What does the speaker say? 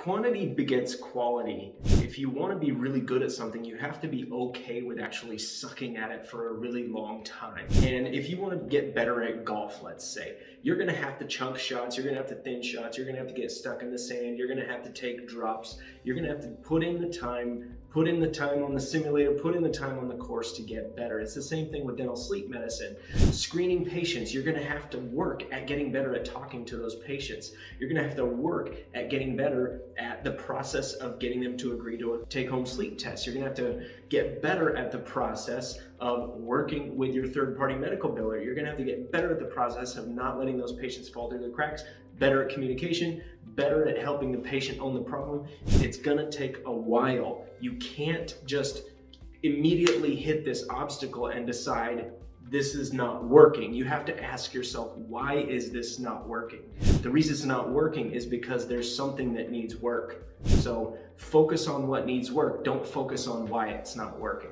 Quantity begets quality. If you want to be really good at something, you have to be okay with actually sucking at it for a really long time. And if you want to get better at golf, let's say, you're going to have to chunk shots, you're going to have to thin shots, you're going to have to get stuck in the sand, you're going to have to take drops, you're going to have to put in the time on the simulator, put in the time on the course to get better. It's the same thing with dental sleep medicine. Screening patients, you're going to have to work at getting better at talking to those patients. You're going to have to work at getting better at the process of getting them to agree to a take-home sleep test. You're going to have to get better at the process of working with your third-party medical biller. You're going to have to get better at the process of not letting those patients fall through the cracks, better at communication, better at helping the patient own the problem. It's going to take a while. You can't just immediately hit this obstacle and decide this is not working. You have to ask yourself, why is this not working? The reason it's not working is because there's something that needs work. So focus on what needs work. Don't focus on why it's not working.